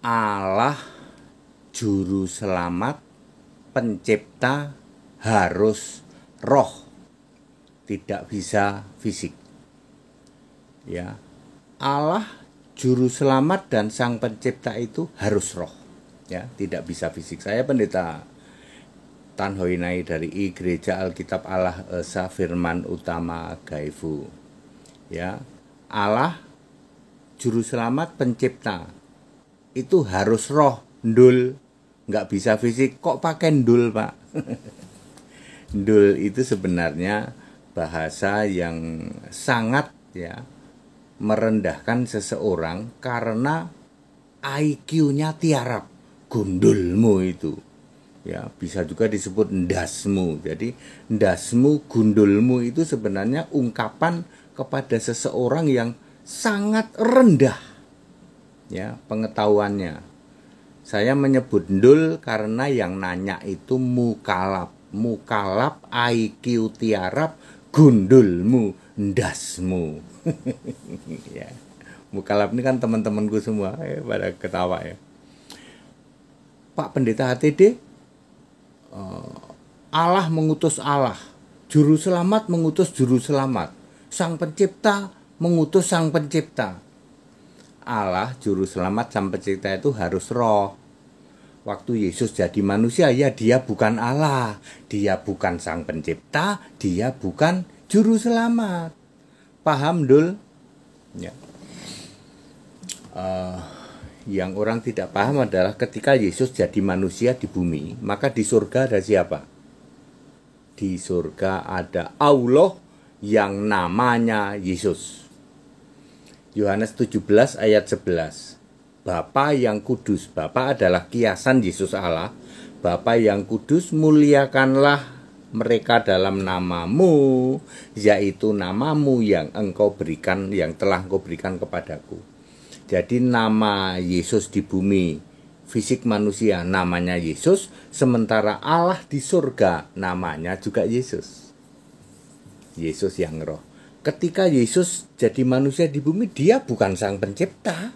Allah juru selamat, pencipta harus roh, tidak bisa fisik. Ya. Allah juru selamat dan sang pencipta itu harus roh. Ya, tidak bisa fisik. Saya pendeta Tan Hoi Nai dari Gereja Alkitab Allah Esa Firman Utama Gaifu. Ya, Allah juru selamat pencipta itu harus roh, ndul, nggak bisa fisik. Kok pakai ndul, Pak? Ndul itu sebenarnya bahasa yang sangat merendahkan seseorang karena IQ-nya tiarap, gundulmu itu. Ya, bisa juga disebut ndasmu. Jadi ndasmu, gundulmu itu sebenarnya ungkapan kepada seseorang yang sangat rendah ya pengetahuannya. Saya menyebut ndul karena yang nanya itu mukalap. Mukalap IQ tiarap, gundulmu, ndasmu. Ya. Mukalap ini kan teman-temanku semua pada ketawa ya. Pak Pendeta HTD, Allah mengutus Allah, juru selamat mengutus juru selamat, sang pencipta mengutus sang pencipta. Allah juru selamat sang pencipta itu harus roh. Waktu Yesus jadi manusia, ya dia bukan Allah, dia bukan sang pencipta, dia bukan juru selamat. Paham, Dul? Ya. Yang orang tidak paham adalah ketika Yesus jadi manusia di bumi, maka di surga ada siapa? Di surga ada Allah yang namanya Yesus. Yohanes 17 ayat 11. Bapa yang kudus, Bapa adalah kiasan Yesus Allah. Bapa yang kudus, muliakanlah mereka dalam namamu, yaitu namamu yang engkau berikan, yang telah engkau berikan kepadaku. Jadi nama Yesus di bumi, fisik manusia namanya Yesus, sementara Allah di surga namanya juga Yesus. Yesus yang roh. Ketika Yesus jadi manusia di bumi, dia bukan sang pencipta,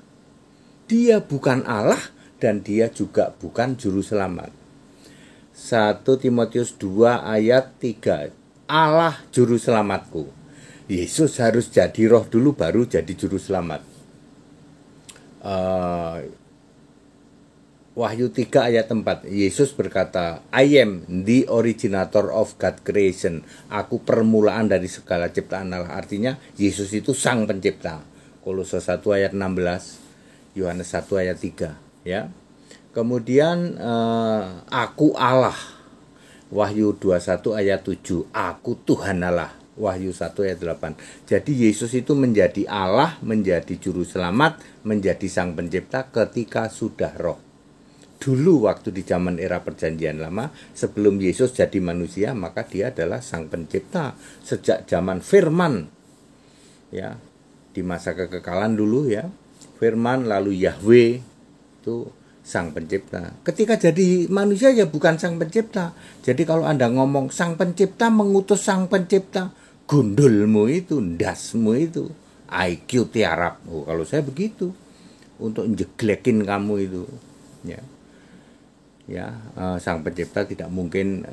dia bukan Allah, dan dia juga bukan juru selamat. 1 Timotius 2 ayat 3, Allah juru selamatku. Yesus harus jadi roh dulu baru jadi juru selamat. Wahyu 3 ayat 4, Yesus berkata, I am the originator of God creation. Aku permulaan dari segala ciptaan Allah. Artinya Yesus itu sang pencipta. Kolose 1 ayat 16, Yohanes 1 ayat 3 ya. Kemudian aku Allah, Wahyu 21 ayat 7, aku Tuhan Allah, Wahyu 1 ayat 8. Jadi Yesus itu menjadi Allah, menjadi juru selamat, menjadi sang pencipta ketika sudah roh. Dulu waktu di zaman era perjanjian lama, sebelum Yesus jadi manusia, maka dia adalah sang pencipta. Sejak zaman firman, ya, di masa kekekalan dulu ya, firman lalu Yahweh itu sang pencipta. Ketika jadi manusia ya bukan sang pencipta. Jadi kalau Anda ngomong sang pencipta mengutus sang pencipta, gundulmu itu, ndasmu itu, IQ tiarap. Oh, kalau saya begitu, untuk njeglekin kamu itu, ya. Sang pencipta tidak mungkin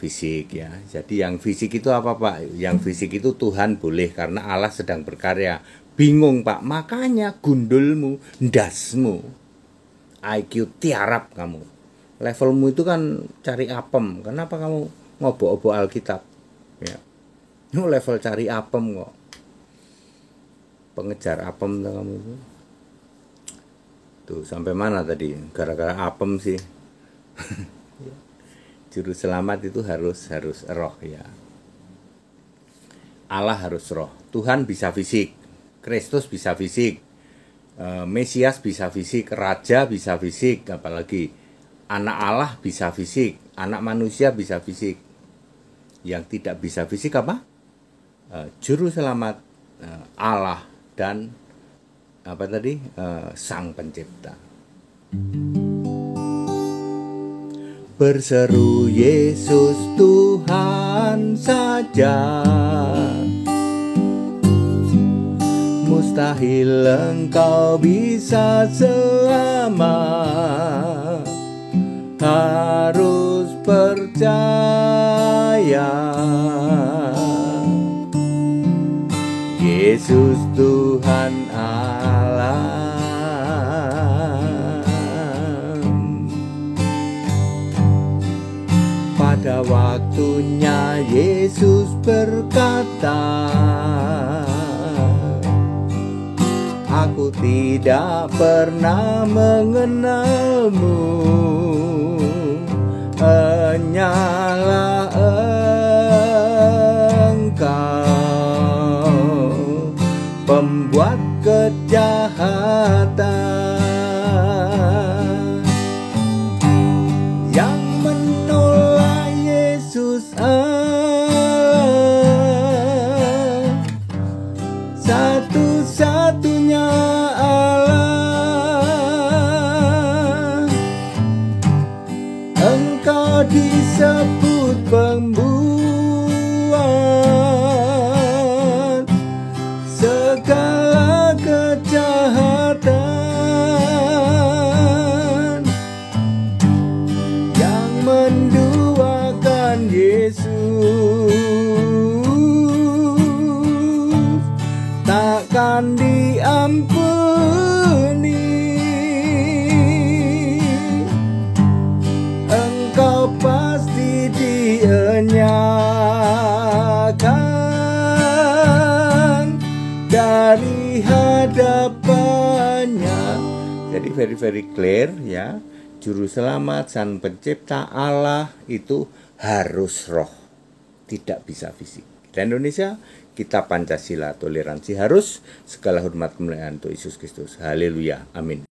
fisik ya. Jadi yang fisik itu apa, Pak? Yang fisik itu Tuhan boleh karena Allah sedang berkarya. Bingung, Pak. Makanya gundulmu, ndasmu, IQ tiarap kamu. Levelmu itu kan cari apem. Kenapa kamu ngobok-obok Alkitab? Ya. Itu level cari apem kok. Pengejar apem kamu itu. Tuh, sampai mana tadi? Gara-gara apem sih. Juru selamat itu harus roh ya. Allah harus roh. Tuhan bisa fisik, Kristus bisa fisik, Mesias bisa fisik, Raja bisa fisik, apalagi anak Allah bisa fisik, anak manusia bisa fisik. Yang tidak bisa fisik apa? Juru selamat, Allah dan apa tadi? Sang pencipta. Berseru Yesus Tuhan saja, mustahil engkau bisa selamat, harus percaya. Yesus Tuhan Allah. Pada waktunya Yesus berkata, aku tidak pernah mengenalmu, hanyalah engkau pembuat kejahatan yang menolak Yesus Allah, satu-satunya Allah. Engkau disebut pembuat segala kejahatan yang menduakan Yesus takkan diampuni. Engkau pasti dienyakan dari hadapannya. Jadi very clear ya. Juru selamat, Sang Pencipta Allah itu harus roh, tidak bisa fisik. Di Indonesia kita Pancasila, toleransi harus, segala hormat kemuliaan untuk Yesus Kristus. Haleluya, amin.